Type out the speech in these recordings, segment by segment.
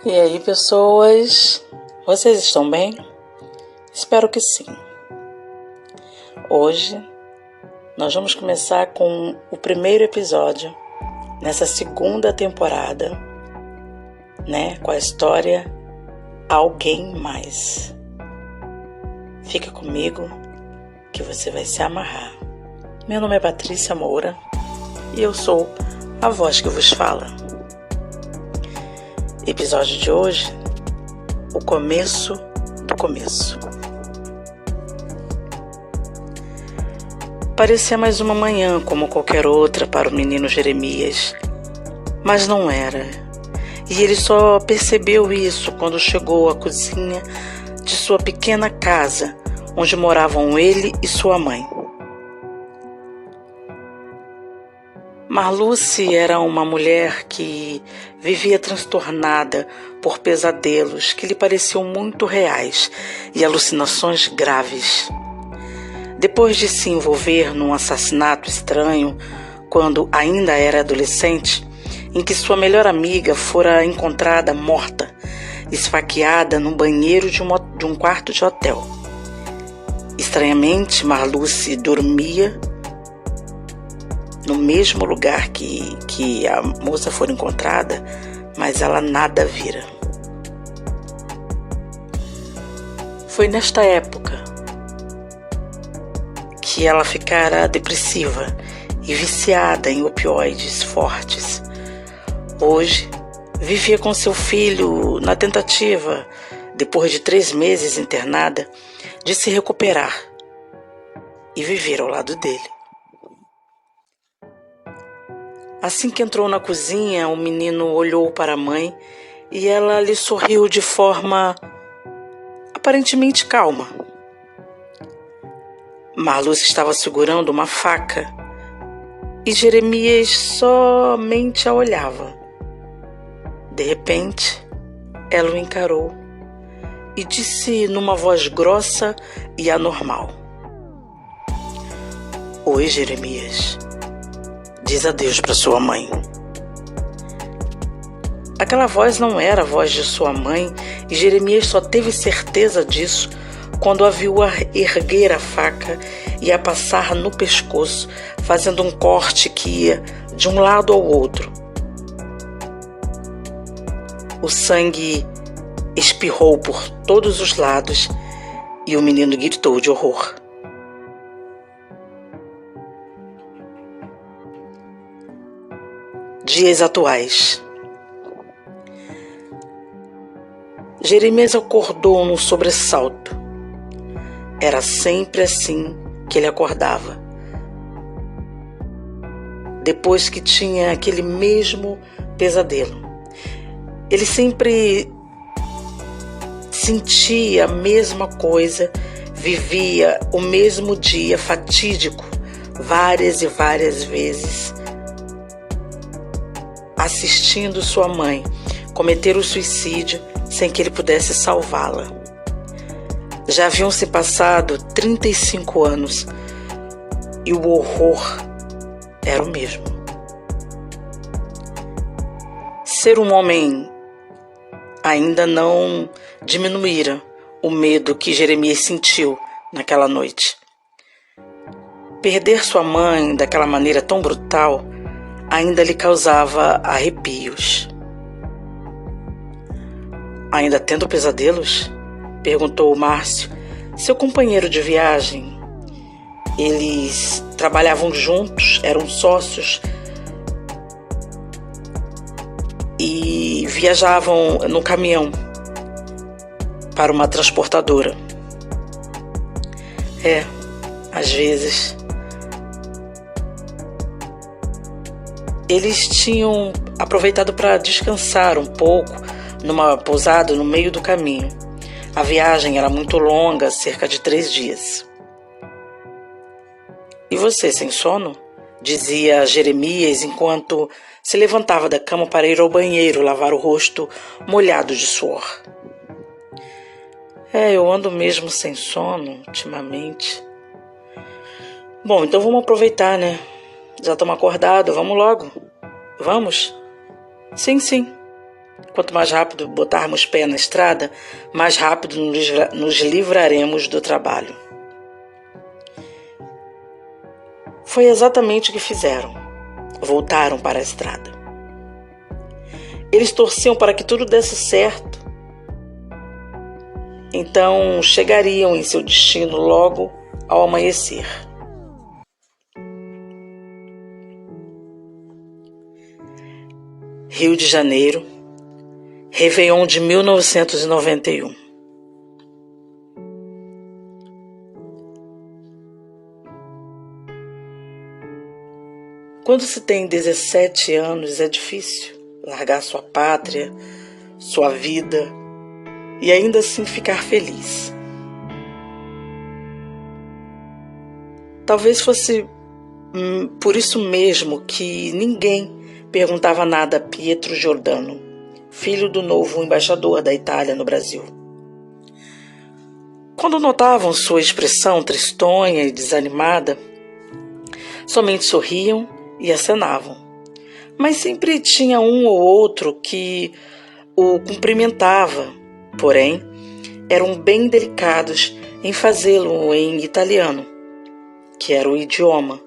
E aí, pessoas, vocês estão bem? Espero que sim. Hoje nós vamos começar com o primeiro episódio nessa segunda temporada, com a história Alguém Mais. Fica comigo que você vai se amarrar. Meu nome é Patrícia Moura e eu sou a voz que vos fala. Episódio de hoje, o começo do começo. Parecia mais uma manhã como qualquer outra para o menino Jeremias, mas não era. E ele só percebeu isso quando chegou à cozinha de sua pequena casa, onde moravam ele e sua mãe. Marluce era uma mulher que vivia transtornada por pesadelos que lhe pareciam muito reais e alucinações graves. Depois de se envolver num assassinato estranho, quando ainda era adolescente, em que sua melhor amiga fora encontrada morta, esfaqueada no banheiro de um quarto de hotel. Estranhamente, Marluce dormia no mesmo lugar que a moça foi encontrada, mas ela nada vira. Foi nesta época que ela ficara depressiva e viciada em opioides fortes. Hoje, vivia com seu filho na tentativa, depois de 3 meses internada, de se recuperar e viver ao lado dele. Assim que entrou na cozinha, o menino olhou para a mãe e ela lhe sorriu de forma aparentemente calma. Marluce estava segurando uma faca e Jeremias somente a olhava. De repente, ela o encarou e disse numa voz grossa e anormal: "Oi, Jeremias. Diz adeus para sua mãe." Aquela voz não era a voz de sua mãe e Jeremias só teve certeza disso quando a viu erguer a faca e a passar no pescoço, fazendo um corte que ia de um lado ao outro. O sangue espirrou por todos os lados e o menino gritou de horror. Dias atuais. Jeremias acordou num sobressalto. Era sempre assim que ele acordava. Depois que tinha aquele mesmo pesadelo. Ele sempre sentia a mesma coisa, vivia o mesmo dia fatídico, várias e várias vezes, assistindo sua mãe cometer o suicídio sem que ele pudesse salvá-la. Já haviam se passado 35 anos e o horror era o mesmo. Ser um homem ainda não diminuíra o medo que Jeremias sentiu naquela noite. Perder sua mãe daquela maneira tão brutal ainda lhe causava arrepios. "Ainda tendo pesadelos?" perguntou Márcio, seu companheiro de viagem. Eles trabalhavam juntos, eram sócios e viajavam no caminhão para uma transportadora. Às vezes. Eles tinham aproveitado para descansar um pouco numa pousada no meio do caminho. A viagem era muito longa, cerca de 3 dias. "E você, sem sono?" dizia Jeremias enquanto se levantava da cama para ir ao banheiro lavar o rosto molhado de suor. Eu ando mesmo sem sono ultimamente." "Bom, então vamos aproveitar, né? Já estamos acordados, vamos logo." "Vamos?" Sim. Quanto mais rápido botarmos pé na estrada, mais rápido nos livraremos do trabalho. Foi exatamente o que fizeram. Voltaram para a estrada. Eles torciam para que tudo desse certo. Então chegariam em seu destino logo ao amanhecer. Rio de Janeiro, Réveillon de 1991. Quando se tem 17 anos é difícil largar sua pátria, sua vida e ainda assim ficar feliz. Talvez fosse por isso mesmo que ninguém perguntava nada a Pietro Giordano, filho do novo embaixador da Itália no Brasil. Quando notavam sua expressão tristonha e desanimada, somente sorriam e acenavam. Mas sempre tinha um ou outro que o cumprimentava, porém, eram bem delicados em fazê-lo em italiano, que era o idioma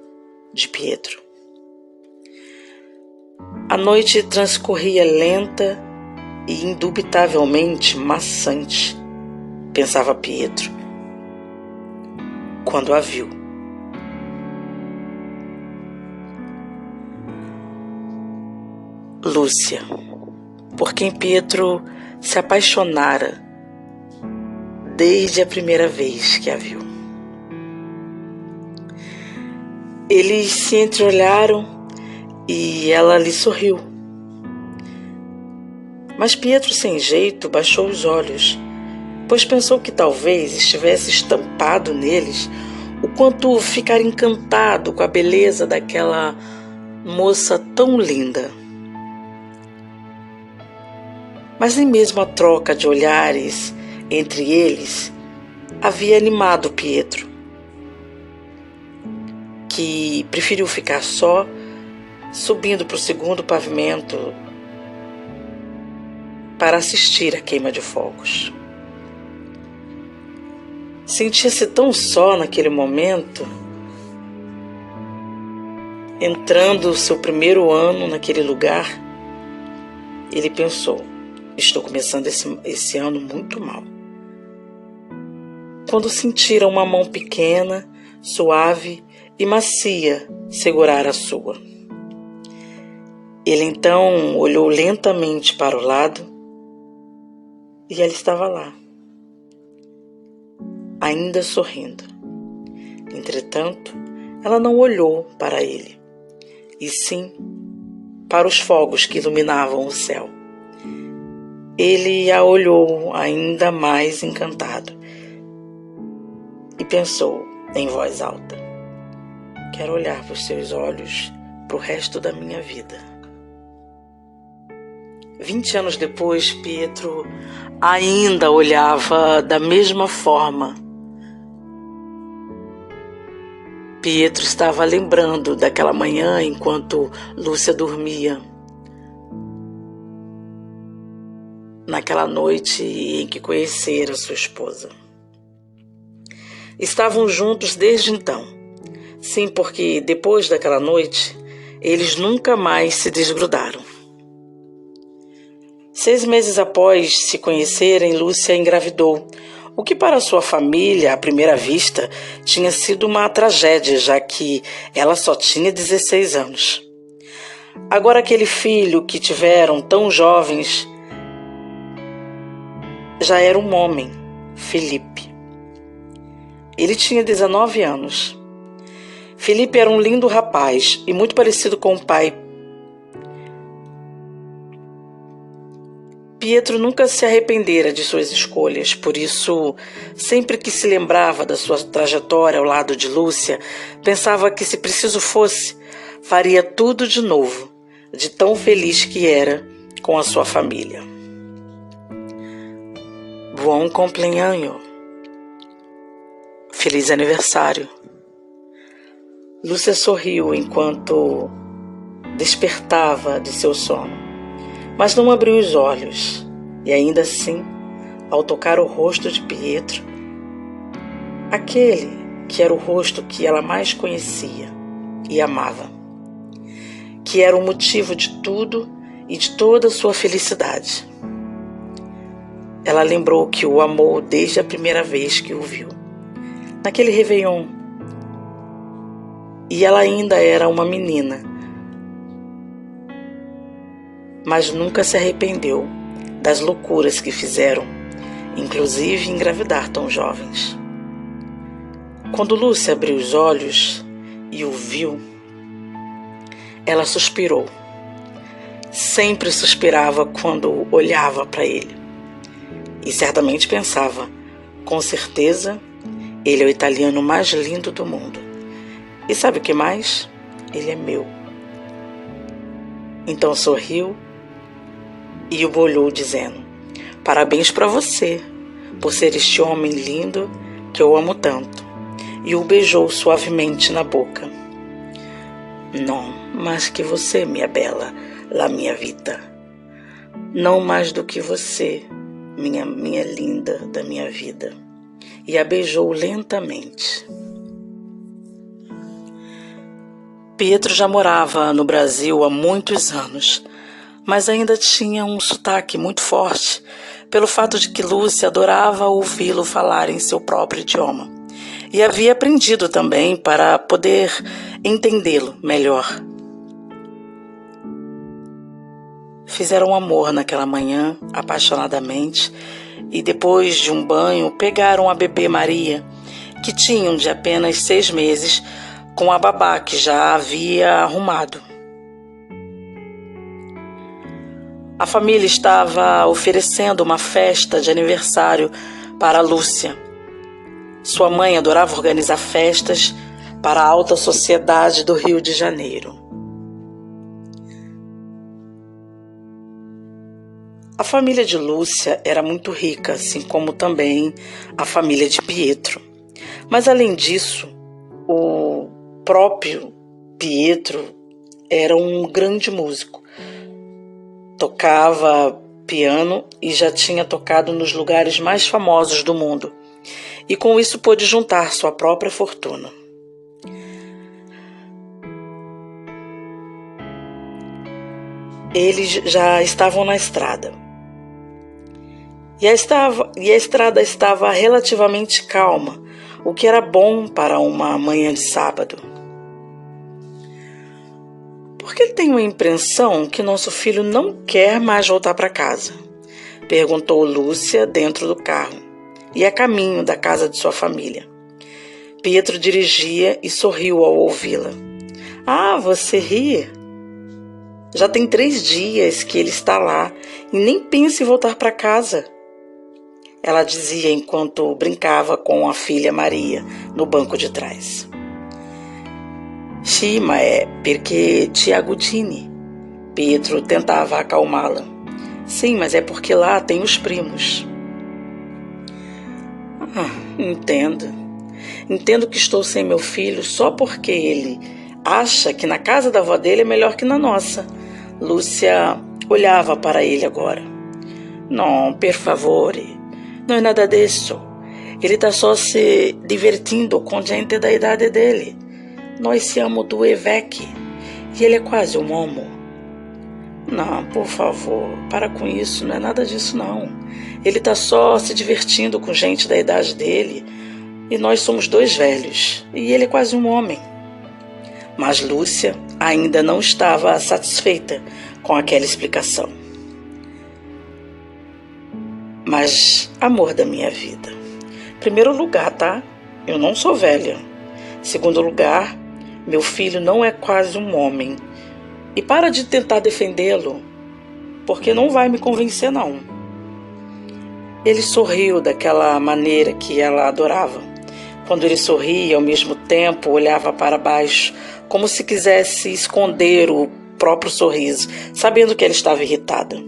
de Pietro. A noite transcorria lenta e indubitavelmente maçante, pensava Pietro, quando a viu. Lúcia, por quem Pietro se apaixonara desde a primeira vez que a viu. Eles se entreolharam e ela lhe sorriu. Mas Pietro, sem jeito, baixou os olhos, pois pensou que talvez estivesse estampado neles o quanto ficar encantado com a beleza daquela moça tão linda. Mas nem mesmo a troca de olhares entre eles havia animado Pietro, que preferiu ficar só, subindo para o segundo pavimento para assistir à queima de fogos. Sentia-se tão só naquele momento, entrando o seu primeiro ano naquele lugar. Ele pensou: estou começando esse ano muito mal. Quando sentira uma mão pequena, suave e macia segurar a sua. Ele então olhou lentamente para o lado e ela estava lá, ainda sorrindo. Entretanto, ela não olhou para ele, e sim para os fogos que iluminavam o céu. Ele a olhou ainda mais encantado e pensou em voz alta: quero olhar para os seus olhos para o resto da minha vida. 20 anos depois, Pietro ainda olhava da mesma forma. Pietro estava lembrando daquela manhã enquanto Lúcia dormia. Naquela noite em que conhecera sua esposa. Estavam juntos desde então. Sim, porque depois daquela noite, eles nunca mais se desgrudaram. 6 meses após se conhecerem, Lúcia engravidou, o que para sua família, à primeira vista, tinha sido uma tragédia, já que ela só tinha 16 anos. Agora aquele filho que tiveram tão jovens já era um homem, Felipe. Ele tinha 19 anos. Felipe era um lindo rapaz e muito parecido com o pai. Pietro nunca se arrependera de suas escolhas, por isso, sempre que se lembrava da sua trajetória ao lado de Lúcia, pensava que, se preciso fosse, faria tudo de novo, de tão feliz que era com a sua família. Buon compleanno. Feliz aniversário. Lúcia sorriu enquanto despertava de seu sono. mas não abriu os olhos, e ainda assim, ao tocar o rosto de Pietro, aquele que era o rosto que ela mais conhecia e amava, que era o motivo de tudo e de toda a sua felicidade. Ela lembrou que o amou desde a primeira vez que o viu, naquele Réveillon. E ela ainda era uma menina, mas nunca se arrependeu das loucuras que fizeram, inclusive engravidar tão jovens. Quando Lúcia abriu os olhos e o viu, ela suspirou. Sempre suspirava quando olhava para ele. E certamente pensava, com certeza, ele é o italiano mais lindo do mundo. E sabe o que mais? Ele é meu. Então sorriu e o olhou dizendo: parabéns para você, por ser este homem lindo que eu amo tanto. E o beijou suavemente na boca. Não, mais que você, minha bela, la minha vida. Não mais do que você, minha linda da minha vida. E a beijou lentamente. Pietro já morava no Brasil há muitos anos, mas ainda tinha um sotaque muito forte, pelo fato de que Lúcia adorava ouvi-lo falar em seu próprio idioma, e havia aprendido também para poder entendê-lo melhor. Fizeram amor naquela manhã, apaixonadamente, e depois de um banho pegaram a bebê Maria, que tinham de apenas 6 meses, com a babá que já havia arrumado. A família estava oferecendo uma festa de aniversário para Lúcia. Sua mãe adorava organizar festas para a alta sociedade do Rio de Janeiro. A família de Lúcia era muito rica, assim como também a família de Pietro. Mas além disso, o próprio Pietro era um grande músico. Tocava piano e já tinha tocado nos lugares mais famosos do mundo. E com isso pôde juntar sua própria fortuna. Eles já estavam na estrada. E a estrada estava relativamente calma, o que era bom para uma manhã de sábado. Porque tenho a impressão que nosso filho não quer mais voltar para casa, perguntou Lúcia dentro do carro, e a caminho da casa de sua família. Pietro dirigia e sorriu ao ouvi-la. Ah, você ri? Já tem 3 dias que ele está lá e nem pensa em voltar para casa. Ela dizia enquanto brincava com a filha Maria no banco de trás. Sì, ma è perché ti agudini. Pietro tentava acalmá-la. Sim, mas é porque lá tem os primos. Entendo. Entendo que estou sem meu filho só porque ele acha que na casa da avó dele é melhor que na nossa. Lúcia olhava para ele agora. Não, per favore. Não é nada disso. Ele está só se divertindo com gente da idade dele. Nós siamo 2 vecchi e ele é quase um homo. Não, por favor, para com isso, não é nada disso não. Ele está só se divertindo com gente da idade dele e nós somos 2 velhos e ele é quase um homem. Mas Lúcia ainda não estava satisfeita com aquela explicação. Mas, amor da minha vida, primeiro lugar, tá? Eu não sou velha. Segundo lugar, meu filho não é quase um homem. E para de tentar defendê-lo, porque não vai me convencer, não. Ele sorriu daquela maneira que ela adorava. Quando ele sorria, ao mesmo tempo olhava para baixo, como se quisesse esconder o próprio sorriso, sabendo que ela estava irritada.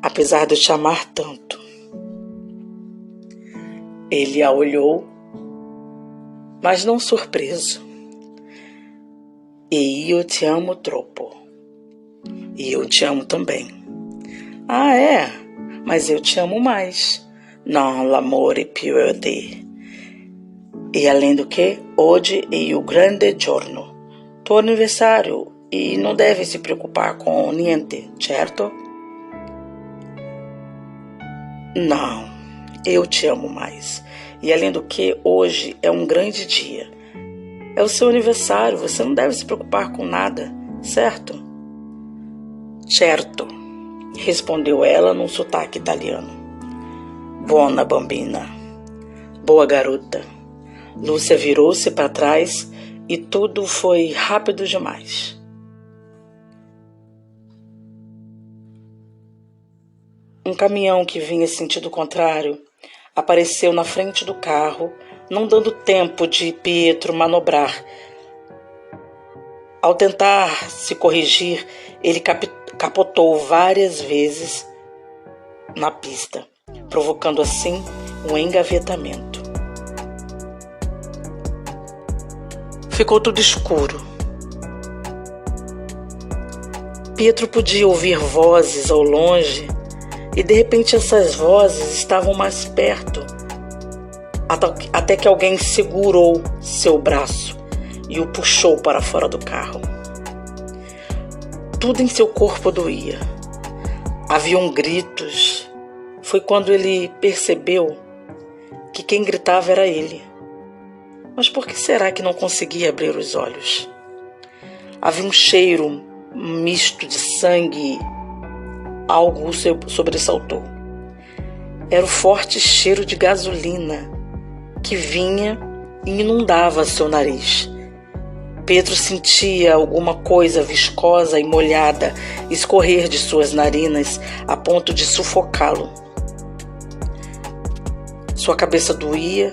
Apesar de eu te amar tanto. Ele a olhou, mas não surpreso. E eu te amo troppo. E eu te amo também. Ah, é? Mas eu te amo mais. Non, l'amore più di. E além do que, hoje é o grande giorno. Tuo aniversário e não deve se preocupar com niente, certo? Não, eu te amo mais. E além do que, hoje é um grande dia. É o seu aniversário, você não deve se preocupar com nada, certo? Certo, respondeu ela num sotaque italiano. Buona bambina. Boa garota. Lúcia virou-se para trás e tudo foi rápido demais. Um caminhão que vinha sentido contrário apareceu na frente do carro, não dando tempo de Pietro manobrar. Ao tentar se corrigir, ele capotou várias vezes na pista, provocando assim um engavetamento. Ficou tudo escuro. Pietro podia ouvir vozes ao longe e de repente essas vozes estavam mais perto, até que alguém segurou seu braço e o puxou para fora do carro. Tudo em seu corpo doía. Haviam gritos. Foi quando ele percebeu que quem gritava era ele. Mas por que será que não conseguia abrir os olhos? Havia um cheiro misto de sangue. Algo o sobressaltou. Era o forte cheiro de gasolina que vinha e inundava seu nariz. Pedro sentia alguma coisa viscosa e molhada escorrer de suas narinas a ponto de sufocá-lo. Sua cabeça doía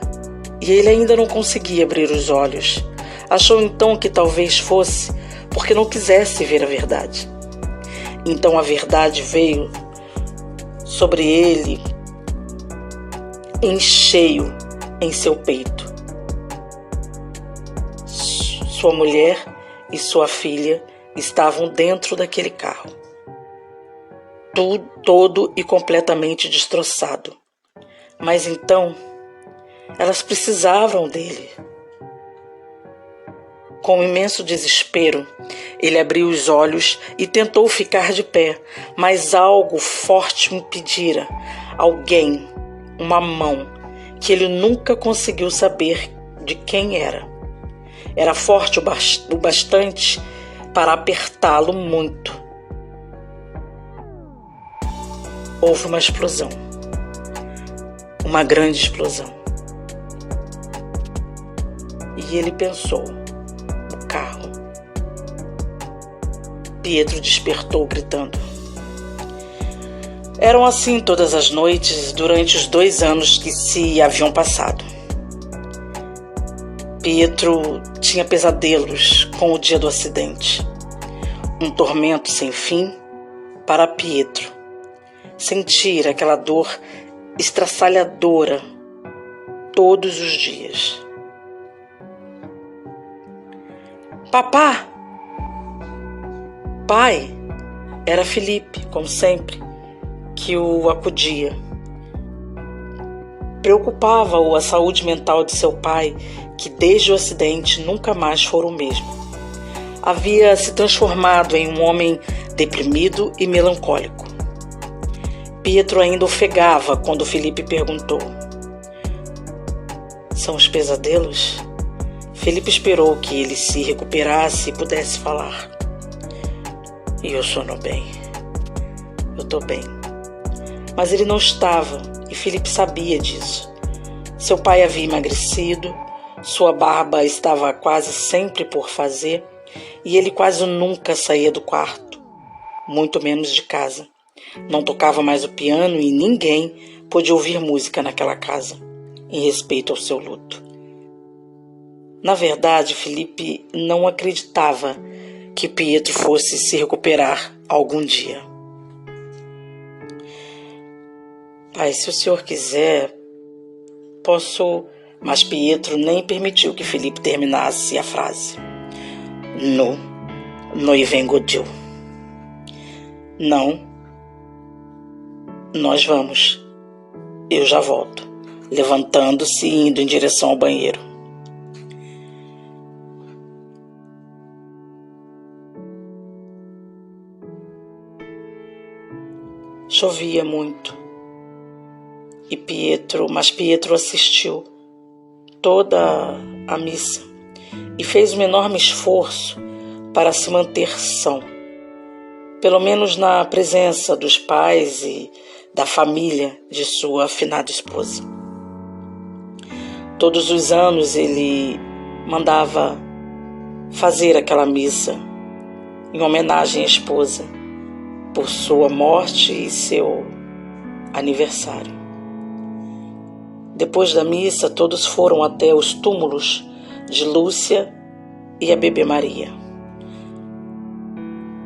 e ele ainda não conseguia abrir os olhos. Achou então que talvez fosse porque não quisesse ver a verdade. Então a verdade veio sobre ele em cheio em seu peito. Sua mulher e sua filha estavam dentro daquele carro, todo e completamente destroçado. Mas então elas precisavam dele. Com um imenso desespero, ele abriu os olhos e tentou ficar de pé, mas algo forte o impedira. Alguém, uma mão, que ele nunca conseguiu saber de quem era. Era forte o bastante para apertá-lo muito. Houve uma explosão. Uma grande explosão. E ele pensou: o carro. Pietro despertou gritando. Eram assim todas as noites durante os 2 anos que se haviam passado. Pietro tinha pesadelos com o dia do acidente. Um tormento sem fim para Pietro. Sentir aquela dor estraçalhadora todos os dias. Papá! Pai! Era Felipe, como sempre, que o acudia. Preocupava-o a saúde mental de seu pai, que desde o acidente nunca mais fora o mesmo. Havia se transformado em um homem deprimido e melancólico. Pietro ainda ofegava quando Felipe perguntou: são os pesadelos? Felipe esperou que ele se recuperasse e pudesse falar. E eu sono bem. Eu estou bem. Mas ele não estava, e Felipe sabia disso. Seu pai havia emagrecido, sua barba estava quase sempre por fazer, e ele quase nunca saía do quarto, muito menos de casa. Não tocava mais o piano e ninguém pôde ouvir música naquela casa, em respeito ao seu luto. Na verdade, Felipe não acreditava que Pietro fosse se recuperar algum dia. Pai, se o senhor quiser, posso... Mas Pietro nem permitiu que Felipe terminasse a frase. No, noi vengo giù. Não, nós vamos. Eu já volto. Levantando-se e indo em direção ao banheiro. Chovia muito. Mas Pietro assistiu toda a missa e fez um enorme esforço para se manter são, pelo menos na presença dos pais e da família de sua afinada esposa. Todos os anos ele mandava fazer aquela missa em homenagem à esposa por sua morte e seu aniversário. Depois da missa, todos foram até os túmulos de Lúcia e a bebê Maria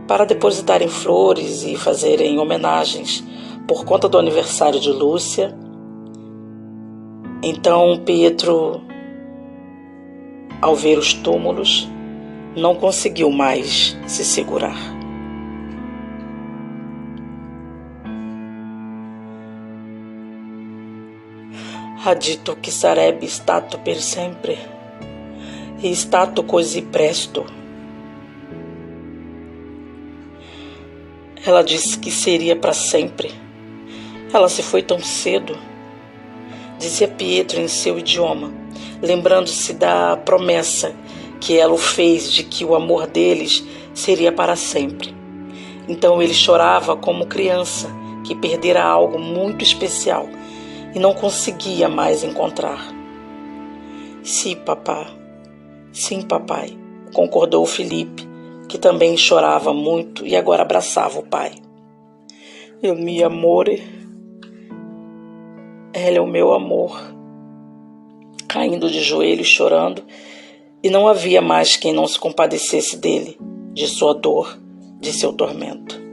para depositarem flores e fazerem homenagens por conta do aniversário de Lúcia. Então Pietro, ao ver os túmulos, não conseguiu mais se segurar. Ha dito che sarebbe stato per sempre, e stato così presto. Ela disse que seria para sempre. Ela se foi tão cedo, dizia Pietro em seu idioma, lembrando-se da promessa que ela o fez de que o amor deles seria para sempre. Então ele chorava como criança que perdera algo muito especial e não conseguia mais encontrar. Sim, papá. Sim, papai, concordou Felipe, que também chorava muito e agora abraçava o pai. Il mio amore. Ela é o meu amor. Caindo de joelhos, chorando, e não havia mais quem não se compadecesse dele, de sua dor, de seu tormento.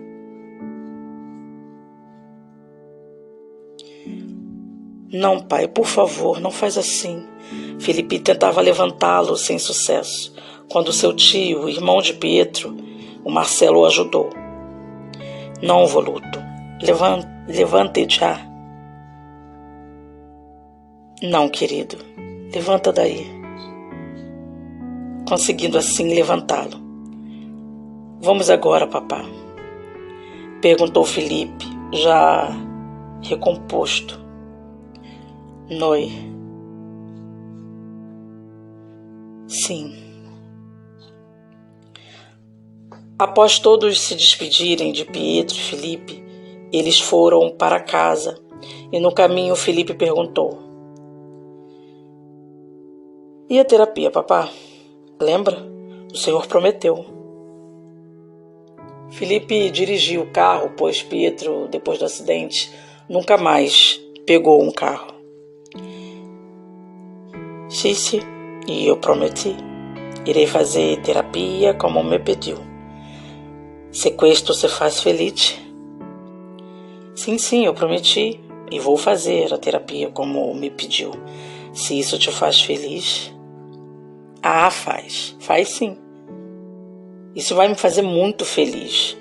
Não, pai, por favor, não faz assim. Felipe tentava levantá-lo sem sucesso, quando seu tio, irmão de Pietro, o Marcelo, o ajudou. Não, Voluto, levante já. Não, querido, levanta daí. Conseguindo assim levantá-lo. Vamos agora, papá? Perguntou Felipe, já recomposto. Noi. Sim. Após todos se despedirem de Pietro e Felipe, eles foram para casa e no caminho Felipe perguntou: E a terapia, papá? Lembra? O senhor prometeu. Felipe dirigiu o carro, pois Pietro, depois do acidente, nunca mais pegou um carro. Sim, e eu prometi. Irei fazer terapia como me pediu. Se questo se faz feliz. Sim, eu prometi. E vou fazer a terapia como me pediu. Se isso te faz feliz. Ah, faz. Faz sim. Isso vai me fazer muito feliz.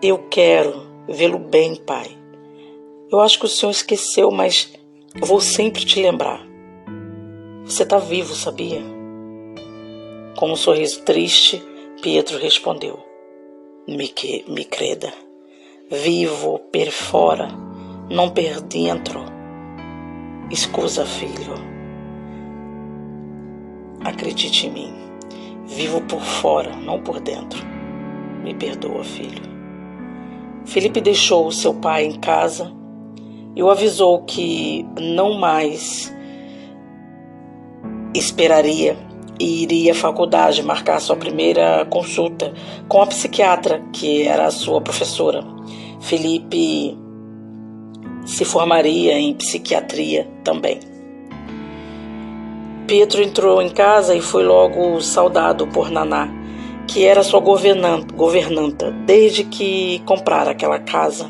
Eu quero vê-lo bem, pai. Eu acho que o senhor esqueceu, mas eu vou sempre te lembrar. Você está vivo, sabia? Com um sorriso triste, Pietro respondeu: Mi creda. Vivo per fora, non per dentro. Scusa, filho. Acredite em mim. Vivo por fora, não por dentro. Me perdoa, filho. Felipe deixou seu pai em casa e o avisou que não mais esperaria e iria à faculdade marcar sua primeira consulta com a psiquiatra, que era a sua professora. Felipe se formaria em psiquiatria também. Pietro entrou em casa e foi logo saudado por Naná, que era sua governanta desde que comprara aquela casa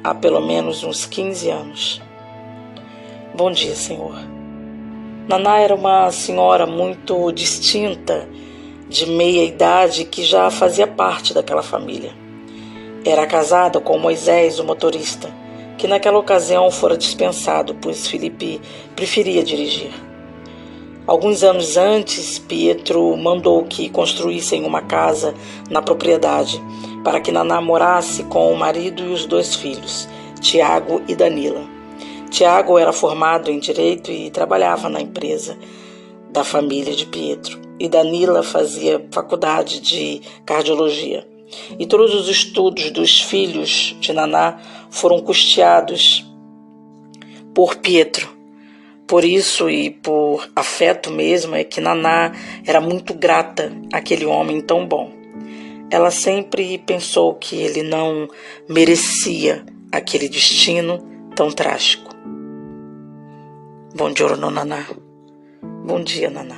há pelo menos uns 15 anos. Bom dia, senhor. Naná era uma senhora muito distinta de meia idade que já fazia parte daquela família. Era casada com Moisés, o motorista, que naquela ocasião fora dispensado, pois Felipe preferia dirigir. Alguns anos antes, Pietro mandou que construíssem uma casa na propriedade para que Naná morasse com o marido e os 2 filhos, Tiago e Danila. Tiago era formado em Direito e trabalhava na empresa da família de Pietro, e Danila fazia faculdade de Cardiologia. E todos os estudos dos filhos de Naná foram custeados por Pietro. Por isso e por afeto mesmo é que Naná era muito grata àquele homem tão bom. Ela sempre pensou que ele não merecia aquele destino tão trágico. Bom giorno, Naná. Bom dia, Naná.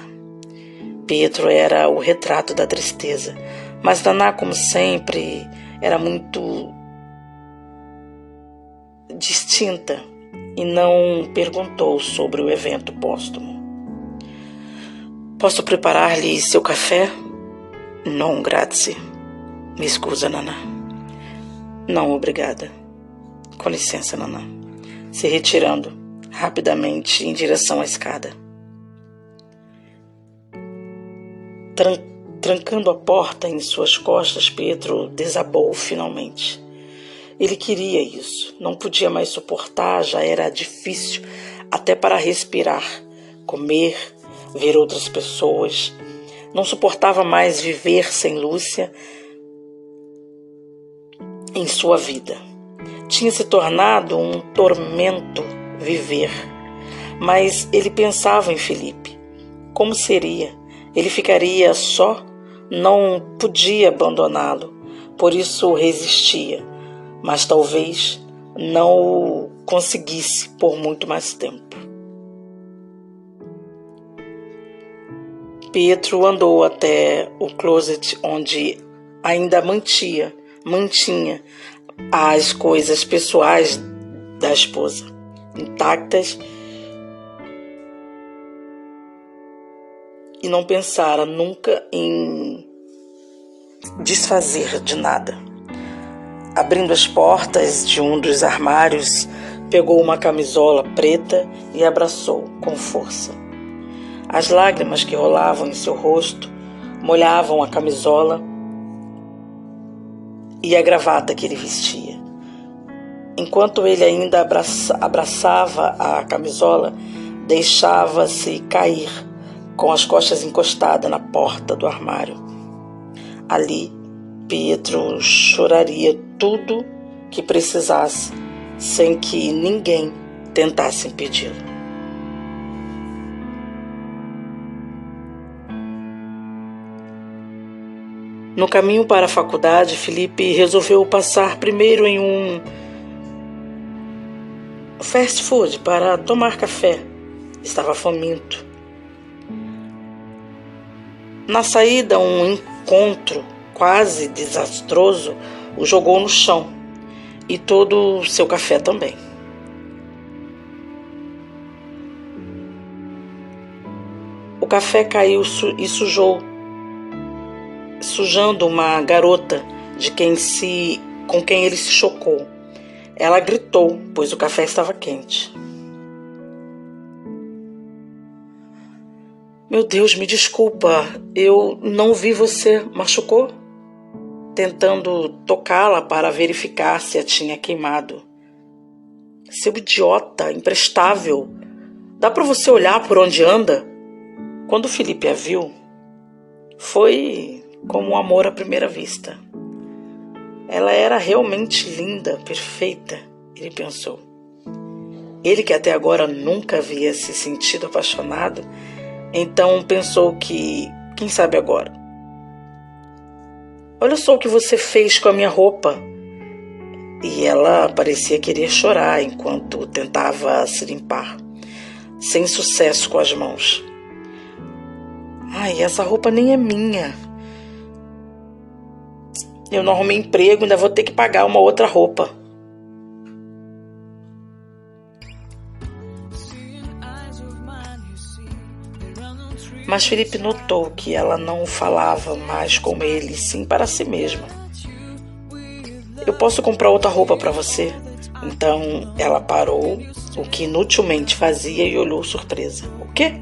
Pietro era o retrato da tristeza, mas Naná, como sempre, era muito distinta e não perguntou sobre o evento póstumo. Posso preparar-lhe seu café? Non, grazie. Me scusa, Naná. Não, obrigada. Com licença, Naná. Se retirando rapidamente em direção à escada. Trancando a porta em suas costas, Pietro desabou finalmente. Ele queria isso, não podia mais suportar, já era difícil até para respirar, comer, ver outras pessoas. Não suportava mais viver sem Lúcia em sua vida. Tinha se tornado um tormento viver, mas ele pensava em Felipe. Como seria? Ele ficaria só? Não podia abandoná-lo, por isso resistia, mas talvez não o conseguisse por muito mais tempo. Pietro andou até o closet onde ainda mantinha as coisas pessoais da esposa, intactas, e não pensara nunca em desfazer de nada. Abrindo as portas de um dos armários, pegou uma camisola preta e abraçou com força. As lágrimas que rolavam em seu rosto molhavam a camisola e a gravata que ele vestia. Enquanto ele ainda abraçava a camisola, deixava-se cair, com as costas encostadas na porta do armário. Ali, Pietro choraria tudo que precisasse, sem que ninguém tentasse impedi-lo. No caminho para a faculdade, Felipe resolveu passar primeiro em um fast food para tomar café. Estava faminto. Na saída, um encontro quase desastroso o jogou no chão e todo o seu café também. O café caiu e sujando uma garota com quem ele se chocou. Ela gritou, pois o café estava quente. Meu Deus, me desculpa, eu não vi você. Machucou? Tentando tocá-la para verificar se a tinha queimado. Seu idiota, imprestável. Dá para você olhar por onde anda? Quando Felipe a viu, foi como um amor à primeira vista. Ela era realmente linda, perfeita, ele pensou. Ele que até agora nunca havia se sentido apaixonado, então pensou que, quem sabe agora? Olha só o que você fez com a minha roupa. E ela parecia querer chorar enquanto tentava se limpar, sem sucesso com as mãos. Ai, essa roupa nem é minha. Eu não arrumei emprego, ainda vou ter que pagar uma outra roupa. Mas Felipe notou que ela não falava mais com ele, sim para si mesma. Eu posso comprar outra roupa para você? Então ela parou, o que inutilmente fazia, e olhou surpresa. O quê?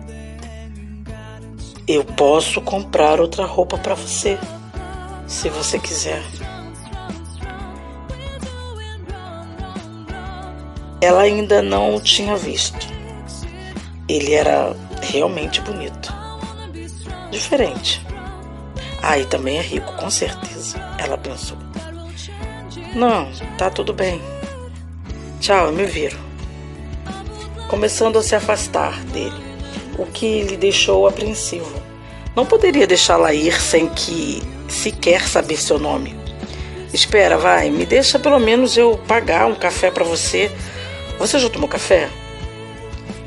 Eu posso comprar outra roupa para você, se você quiser. Ela ainda não o tinha visto. Ele era realmente bonito. Diferente. E também é rico, com certeza, ela pensou. Não, tá tudo bem. Tchau, eu me viro. Começando a se afastar dele, o que lhe deixou apreensivo. Não poderia deixá-la ir sem que sequer saber seu nome. Espera, vai, me deixa pelo menos eu pagar um café para você. Você já tomou café?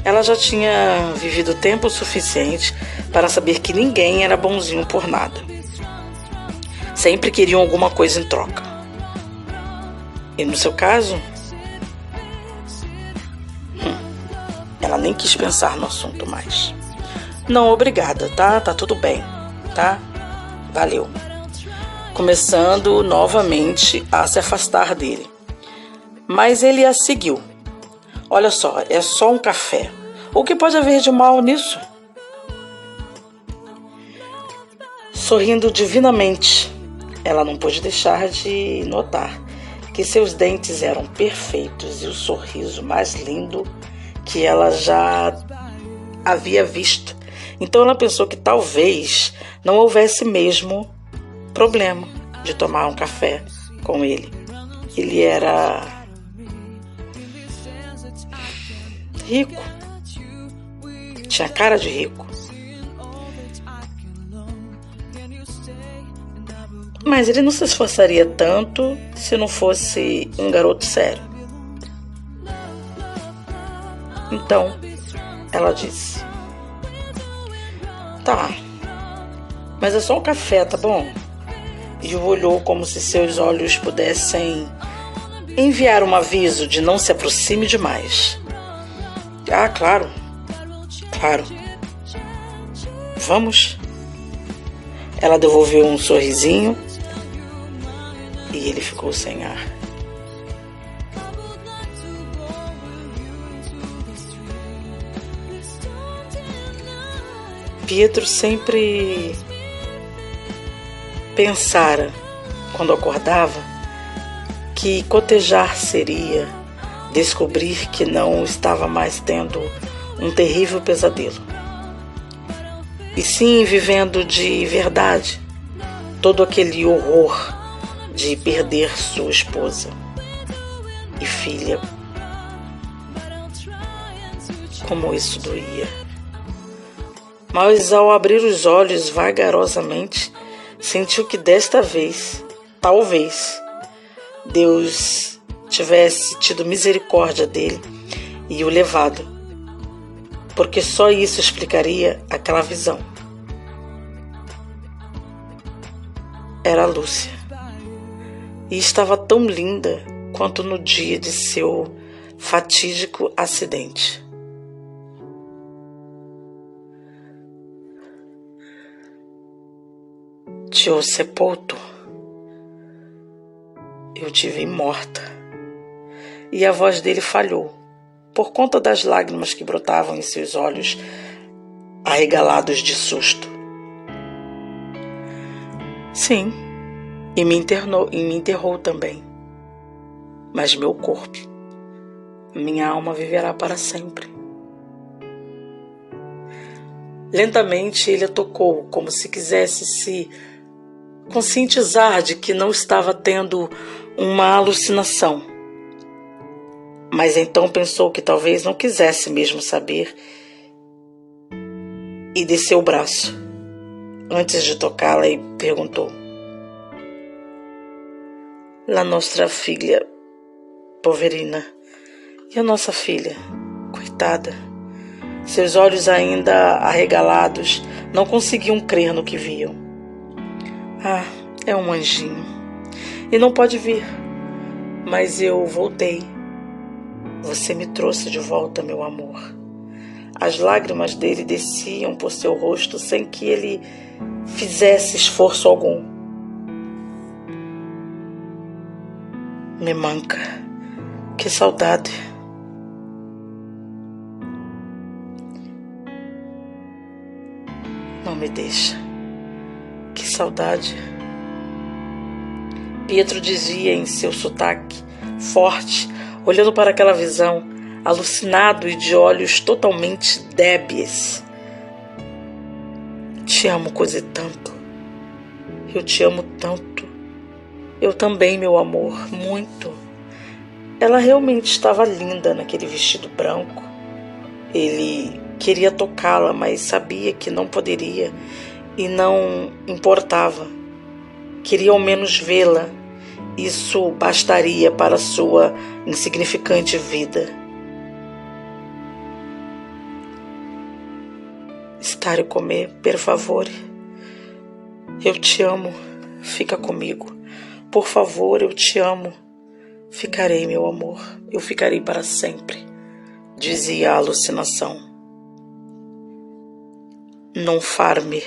Ela já tinha vivido tempo suficiente para saber que ninguém era bonzinho por nada. Sempre queriam alguma coisa em troca. E no seu caso? Ela nem quis pensar no assunto mais. Não, obrigada, tá? Tá tudo bem, tá? Valeu. Começando novamente a se afastar dele. Mas ele a seguiu. Olha só, é só um café. O que pode haver de mal nisso? Sorrindo divinamente, ela não pôde deixar de notar que seus dentes eram perfeitos e o sorriso mais lindo que ela já havia visto. Então ela pensou que talvez não houvesse mesmo problema de tomar um café com ele. Ele era rico, tinha cara de rico, mas ele não se esforçaria tanto se não fosse um garoto sério. Então ela disse: tá, mas é só um café, tá bom? E o olhou como se seus olhos pudessem enviar um aviso de não se aproxime demais. Claro. Vamos? Ela devolveu um sorrisinho e ele ficou sem ar. Pietro sempre pensara, quando acordava, que cotejar seria descobrir que não estava mais tendo um terrível pesadelo, e sim vivendo de verdade todo aquele horror de perder sua esposa e filha. Como isso doía. Mas ao abrir os olhos vagarosamente, sentiu que desta vez, talvez, Deus tivesse tido misericórdia dele e o levado, porque só isso explicaria aquela visão. Era a Lúcia, e estava tão linda quanto no dia de seu fatídico acidente. Te ho sepolto, eu te vi morta. E a voz dele falhou, por conta das lágrimas que brotavam em seus olhos, arregalados de susto. Sim, e me enterrou também. Mas meu corpo, minha alma viverá para sempre. Lentamente ele a tocou, como se quisesse se conscientizar de que não estava tendo uma alucinação. Mas então pensou que talvez não quisesse mesmo saber e desceu o braço antes de tocá-la e perguntou: La nostra filha, poverina. E a nossa filha, coitada. Seus olhos ainda arregalados não conseguiam crer no que viam. É um anjinho. E não pode vir. Mas eu voltei. Você me trouxe de volta, meu amor. As lágrimas dele desciam por seu rosto sem que ele fizesse esforço algum. Me manca, que saudade. Não me deixa, que saudade. Pietro dizia em seu sotaque forte, olhando para aquela visão, alucinado e de olhos totalmente débeis. Te amo, coisa tanto. Eu te amo tanto. Eu também, meu amor, muito. Ela realmente estava linda naquele vestido branco. Ele queria tocá-la, mas sabia que não poderia e não importava. Queria ao menos vê-la. Isso bastaria para sua insignificante vida. Stare con me, per favore. Eu te amo. Fica comigo. Por favor, eu te amo. Ficarei, meu amor. Eu ficarei para sempre, dizia a alucinação. Non farmi.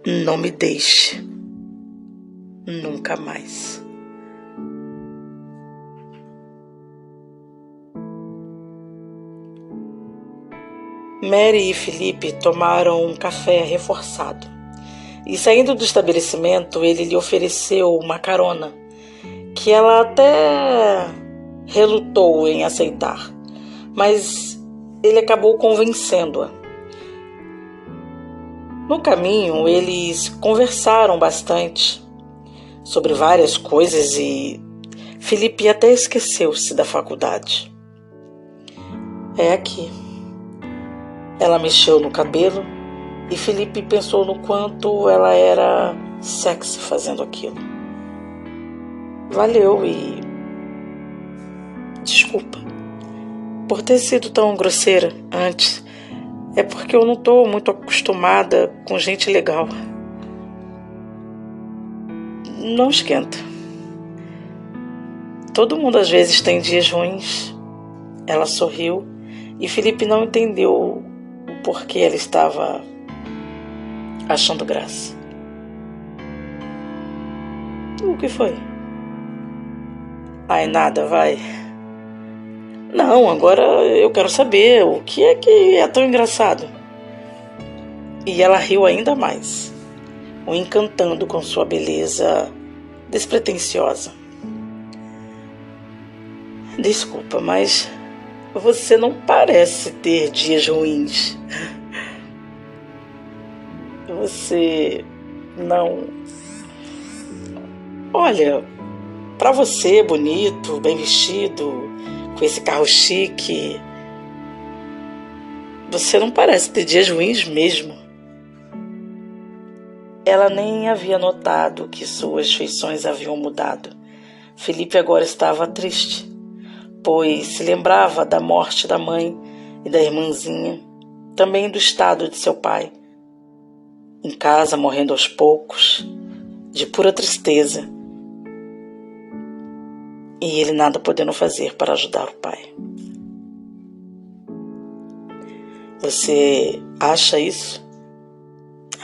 Não me deixe. Nunca mais. Mary e Felipe tomaram um café reforçado. E saindo do estabelecimento, ele lhe ofereceu uma carona, que ela até relutou em aceitar, mas ele acabou convencendo-a. No caminho, eles conversaram bastante sobre várias coisas e Felipe até esqueceu-se da faculdade. É aqui. Ela mexeu no cabelo e Felipe pensou no quanto ela era sexy fazendo aquilo. Valeu e... desculpa por ter sido tão grosseira antes. É porque eu não estou muito acostumada com gente legal. Não esquenta. Todo mundo às vezes tem dias ruins. Ela sorriu e Felipe não entendeu o porquê ela estava achando graça. O que foi? Ai, nada, vai. Não, agora eu quero saber o que é tão engraçado. E ela riu ainda mais, o encantando com sua beleza despretensiosa. Desculpa, mas você não parece ter dias ruins. Você não... Olha, pra você, bonito, bem vestido, com esse carro chique, você não parece ter dias ruins mesmo. Ela nem havia notado que suas feições haviam mudado. Felipe agora estava triste, pois se lembrava da morte da mãe e da irmãzinha, também do estado de seu pai, em casa morrendo aos poucos, de pura tristeza, e ele nada podendo fazer para ajudar o pai. Você acha isso?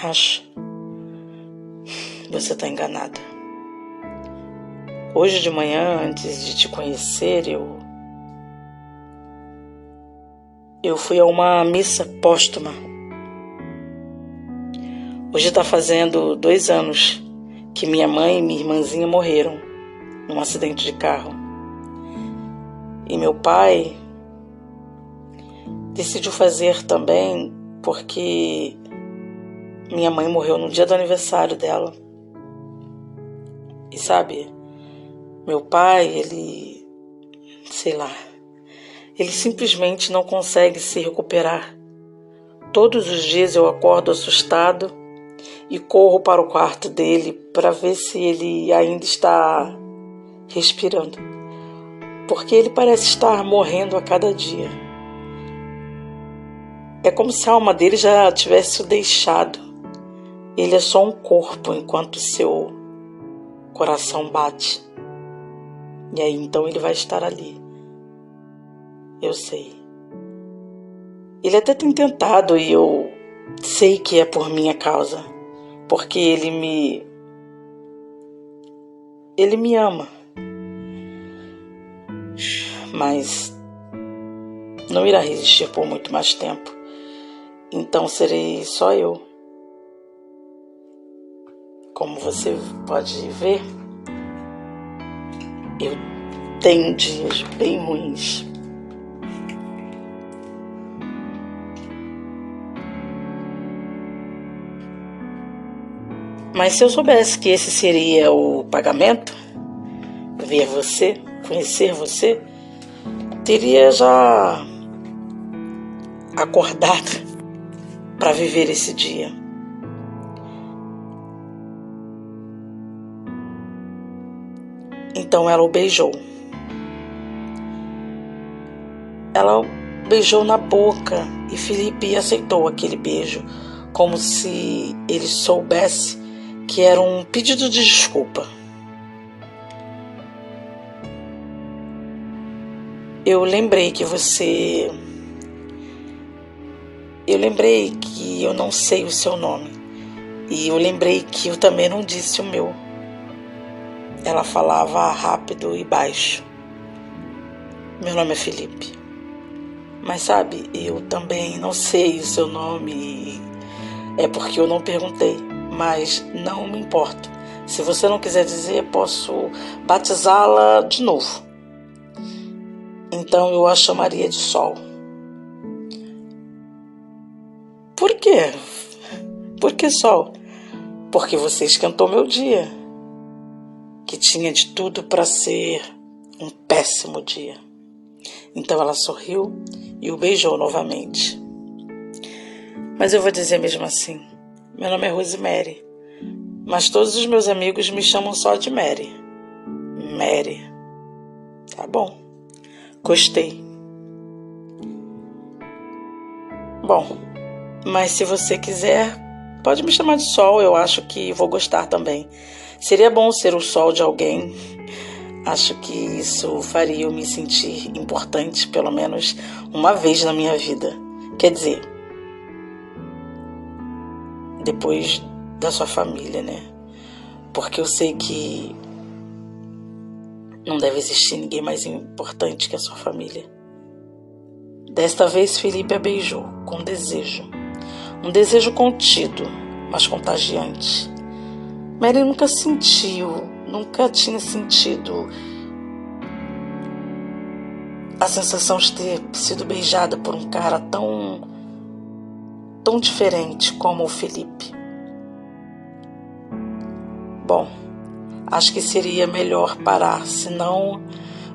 Acho. Você está enganada. Hoje de manhã, antes de te conhecer, eu fui a uma missa póstuma. Hoje está fazendo 2 anos que minha mãe e minha irmãzinha morreram num acidente de carro. E meu pai decidiu fazer também porque minha mãe morreu no dia do aniversário dela. E sabe, meu pai, ele simplesmente não consegue se recuperar. Todos os dias eu acordo assustado e corro para o quarto dele para ver se ele ainda está respirando, porque ele parece estar morrendo a cada dia. É como se a alma dele já tivesse o deixado. Ele é só um corpo enquanto seu coração bate. E aí então ele vai estar ali. Eu sei. Ele até tem tentado e eu sei que é por minha causa. Porque ele me ama. Mas não irá resistir por muito mais tempo. Então serei só eu. Como você pode ver, eu tenho dias bem ruins. Mas se eu soubesse que esse seria o pagamento, ver você, conhecer você, teria já acordado para viver esse dia. Então ela o beijou. Ela o beijou na boca e Felipe aceitou aquele beijo, como se ele soubesse que era um pedido de desculpa. Eu lembrei que eu não sei o seu nome. E eu lembrei que eu também não disse o meu. Ela falava rápido e baixo. Meu nome é Felipe. Mas sabe, eu também não sei o seu nome. É porque eu não perguntei. Mas não me importo. Se você não quiser dizer, posso batizá-la de novo. Então eu a chamaria de Sol. Por quê? Por que Sol? Porque você esquentou meu dia, que tinha de tudo para ser um péssimo dia. Então ela sorriu e o beijou novamente. Mas eu vou dizer mesmo assim, meu nome é Rosemary, mas todos os meus amigos me chamam só de Mary. Mary. Tá bom. Gostei. Bom, mas se você quiser, pode me chamar de Sol, eu acho que vou gostar também. Seria bom ser o sol de alguém. Acho que isso faria eu me sentir importante, pelo menos uma vez na minha vida. Quer dizer, depois da sua família, né? Porque eu sei que não deve existir ninguém mais importante que a sua família. Desta vez, Felipe a beijou com desejo. Um desejo contido, mas contagiante. Mary nunca tinha sentido a sensação de ter sido beijada por um cara tão diferente como o Felipe. Bom, acho que seria melhor parar, senão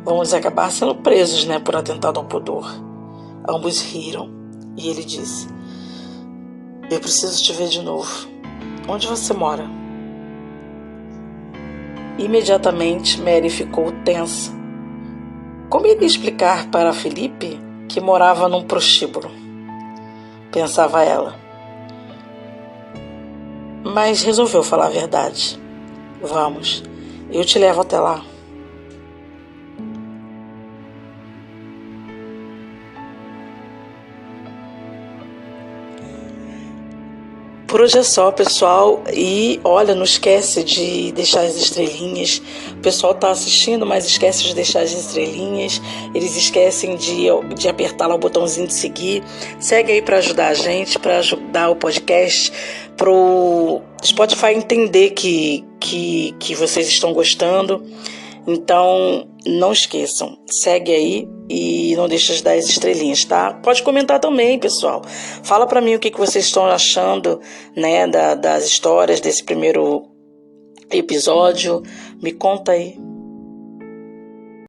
vamos acabar sendo presos, né, por atentado ao pudor. Ambos riram e ele disse: eu preciso te ver de novo. Onde você mora? Imediatamente Mary ficou tensa. Como iria explicar para Felipe que morava num prostíbulo? Pensava ela. Mas resolveu falar a verdade. Vamos, eu te levo até lá. Por hoje é só, pessoal. E olha, não esquece de deixar as estrelinhas. O pessoal está assistindo, mas esquece de deixar as estrelinhas. Eles esquecem de apertar lá o botãozinho de seguir. Segue aí para ajudar a gente, para ajudar o podcast, pro Spotify entender que vocês estão gostando. Então, não esqueçam, segue aí e não deixa de dar as estrelinhas, tá? Pode comentar também, pessoal. Fala pra mim o que vocês estão achando, né, das histórias desse primeiro episódio. Me conta aí.